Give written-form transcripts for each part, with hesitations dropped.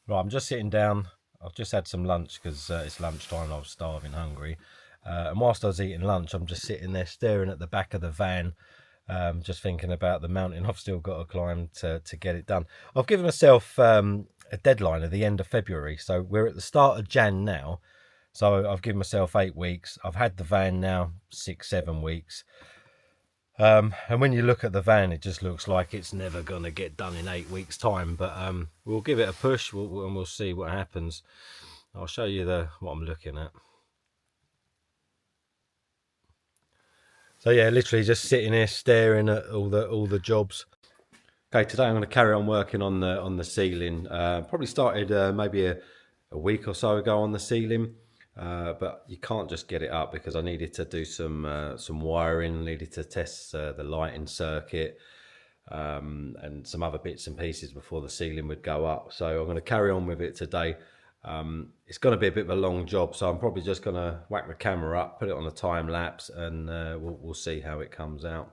Right, I'm just sitting down. I've just had some lunch because it's lunchtime and I was starving, hungry. And whilst I was eating lunch, I'm just sitting there staring at the back of the van, just thinking about the mountain I've still got to climb to get it done. I've given myself a deadline at the end of February. So we're at the start of Jan now. So I've given myself 8 weeks. I've had the van now 6, 7 weeks. And when you look at the van, it just looks like it's never going to get done in 8 weeks' time. But we'll give it a push and we'll see what happens. I'll show you what I'm looking at. So yeah, literally just sitting here staring at all the jobs. Okay, today I'm going to carry on working on the ceiling. Probably started maybe a week or so ago on the ceiling. But you can't just get it up because I needed to do some wiring, needed to test the lighting circuit and some other bits and pieces before the ceiling would go up. So I'm going to carry on with it today. It's going to be a bit of a long job, so I'm probably just going to whack the camera up, put it on a time lapse, and we'll see how it comes out.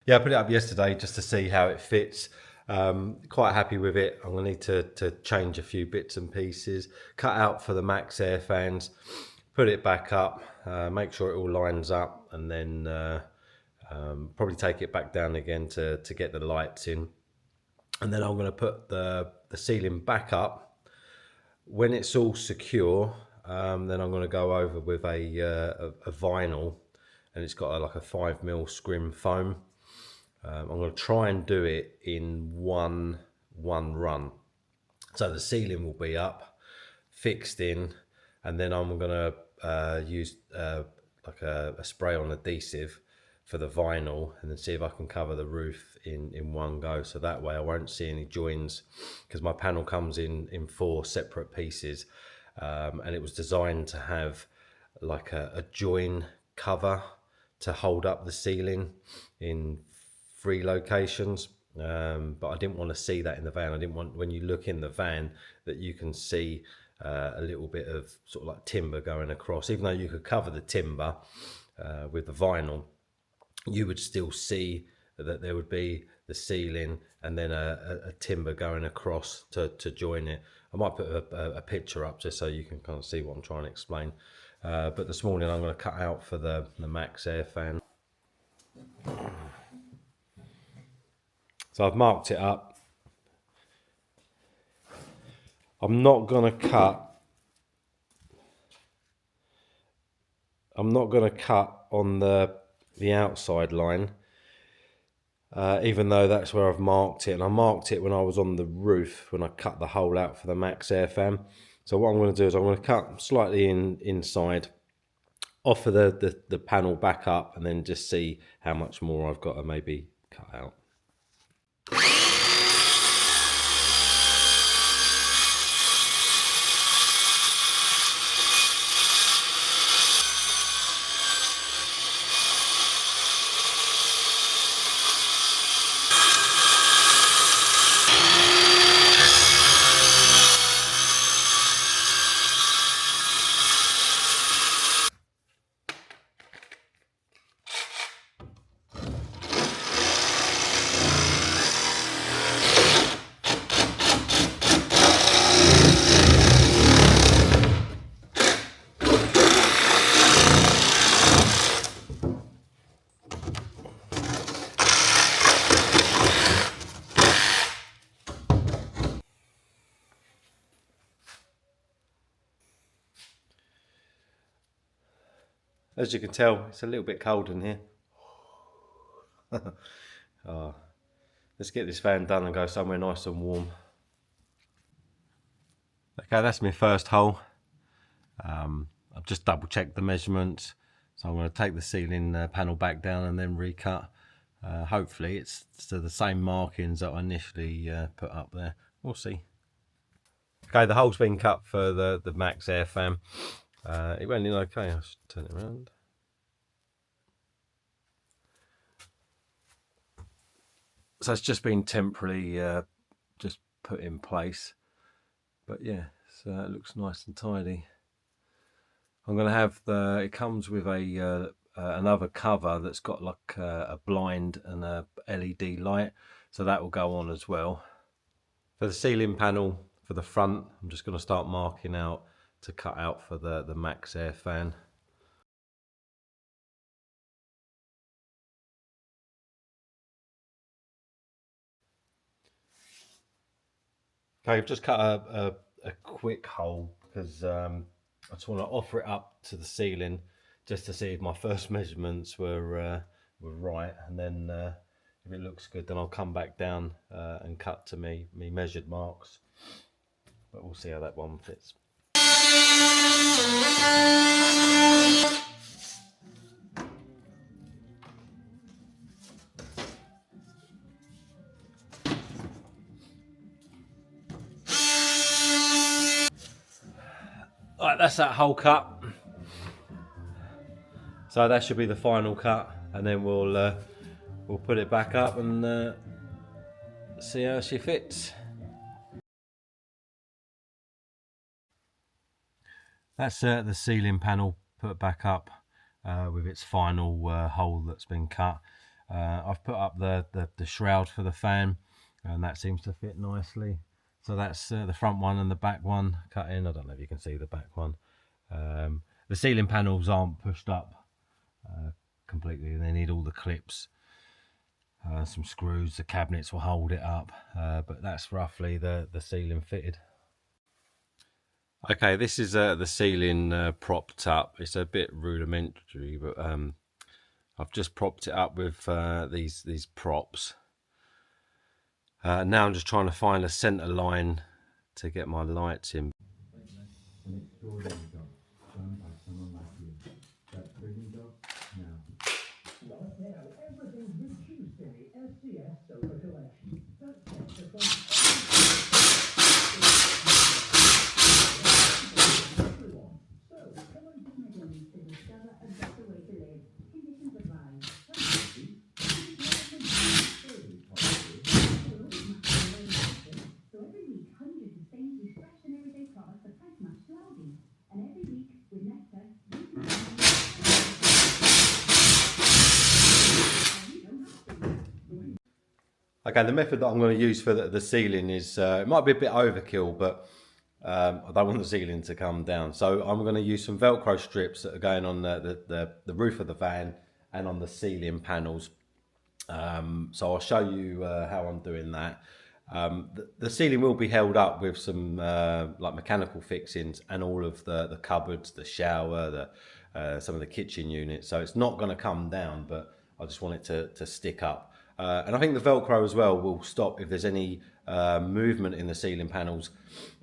Yeah, I put it up yesterday just to see how it fits. Quite happy with it. I'm going to need to change a few bits and pieces, cut out for the max air fans, put it back up, make sure it all lines up, and then probably take it back down again to get the lights in. And then I'm going to put the ceiling back up. When it's all secure, then I'm going to go over with a vinyl, and it's got like a 5mm scrim foam. I'm going to try and do it in one run. So the ceiling will be up, fixed in, and then I'm going to use like a spray-on adhesive for the vinyl, and then see if I can cover the roof in one go. So that way I won't see any joins, because my panel comes in 4 separate pieces, and it was designed to have like a join cover to hold up the ceiling in 3 locations, but I didn't want to see that in the van. I didn't want, when you look in the van, that you can see a little bit of sort of like timber going across. Even though you could cover the timber with the vinyl, you would still see that there would be the ceiling and then a timber going across to join it. I might put a picture up just so you can kind of see what I'm trying to explain. But this morning I'm going to cut out for the max air fan. So I've marked it up. I'm not going to cut on the outside line, even though that's where I've marked it. And I marked it when I was on the roof, when I cut the hole out for the max air fan. So what I'm going to do is I'm going to cut slightly inside, offer the panel back up, and then just see how much more I've got to maybe cut out. As you can tell, it's a little bit cold in here. Oh, let's get this fan done and go somewhere nice and warm. Okay, that's my first hole. I've just double checked the measurements, so I'm going to take the ceiling panel back down and then recut. Hopefully it's to the same markings that I initially put up there. We'll see. Okay, the hole's been cut for the Max Air fan. It went in okay. I'll just turn it around. So it's just been temporarily just put in place. But yeah, so it looks nice and tidy. I'm going to have it comes with a another cover that's got like a blind and a LED light, so that will go on as well. For the ceiling panel for the front, I'm just going to start marking out to cut out for the Max Air fan. Okay, I've just cut a quick hole because I just want to offer it up to the ceiling just to see if my first measurements were right, and then if it looks good, then I'll come back down and cut to me measured marks. But we'll see how that one fits. All right, that's that hole cut. So that should be the final cut, and then we'll put it back up and see how she fits. That's the ceiling panel put back up with its final hole that's been cut. I've put up the shroud for the fan, and that seems to fit nicely. So that's the front one and the back one cut in. I don't know if you can see the back one. The ceiling panels aren't pushed up completely. They need all the clips, some screws. The cabinets will hold it up, but that's roughly the ceiling fitted. Okay, this is the ceiling propped up. It's a bit rudimentary, but I've just propped it up with these props. Now I'm just trying to find a centre line to get my lights in. Okay, the method that I'm going to use for the ceiling is, it might be a bit overkill, but I don't want the ceiling to come down. So I'm going to use some Velcro strips that are going on the roof of the van and on the ceiling panels. So I'll show you how I'm doing that. The ceiling will be held up with some like mechanical fixings and all of the cupboards, the shower, some of the kitchen units. So it's not going to come down, but I just want it to stick up. And I think the Velcro as well will stop if there's any movement in the ceiling panels,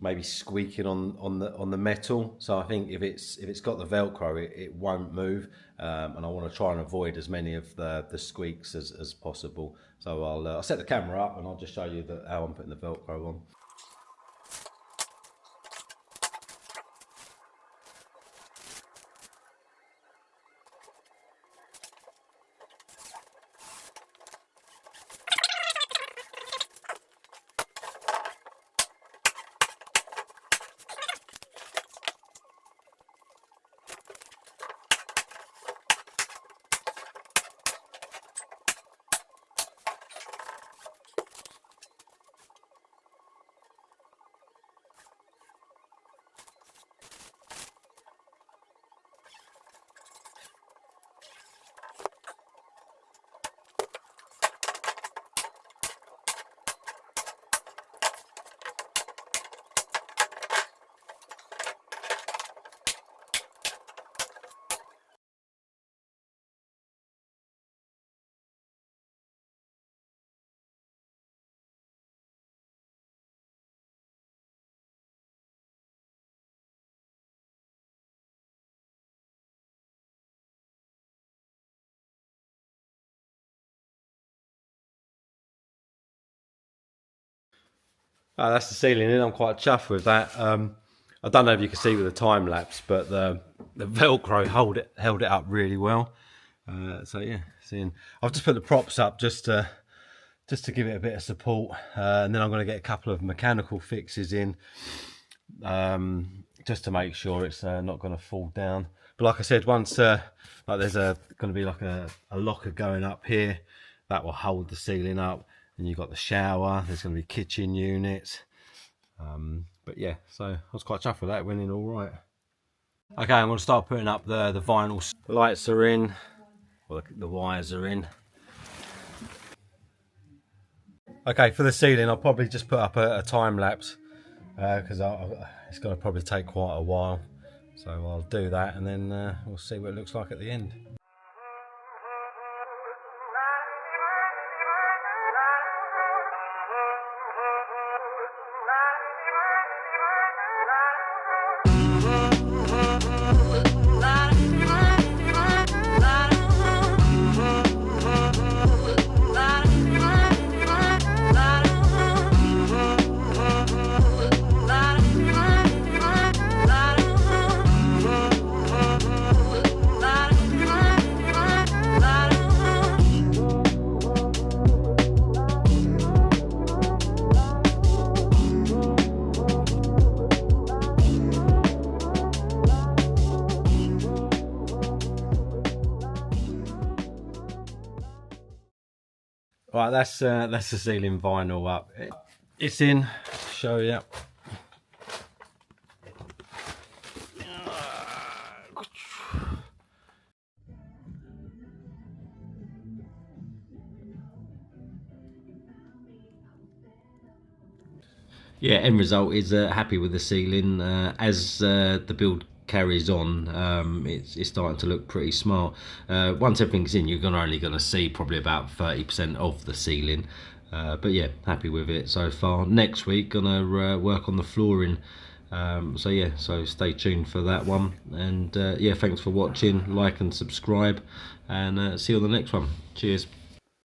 maybe squeaking on the metal. So I think if it's got the Velcro, it won't move, and I want to try and avoid as many of the squeaks as possible. So I'll set the camera up and I'll just show you how I'm putting the Velcro on. That's the ceiling in. I'm quite chuffed with that. I don't know if you can see with the time lapse, but the Velcro held it up really well. So yeah, seeing I've just put the props up just to give it a bit of support, and then I'm going to get a couple of mechanical fixes in, just to make sure it's not going to fall down. But like I said, once like there's going to be like a locker going up here that will hold the ceiling up, and you've got the shower. There's going to be kitchen units. But yeah, so I was quite chuffed with that. It went in all right. Okay, I'm going to start putting up the vinyl. The lights are in, well, the wires are in. Okay, for the ceiling, I'll probably just put up a time lapse because it's going to probably take quite a while. So I'll do that, and then we'll see what it looks like at the end. Right, that's the ceiling vinyl up. It's in. Show you. Yeah, end result is happy with the ceiling. As the build carries on, it's starting to look pretty smart. Once everything's in, you're only going to see probably about 30% of the ceiling. But yeah, happy with it so far. Next week, gonna work on the flooring. So yeah, so stay tuned for that one. And yeah, thanks for watching. Like and subscribe, and see you on the next one. Cheers.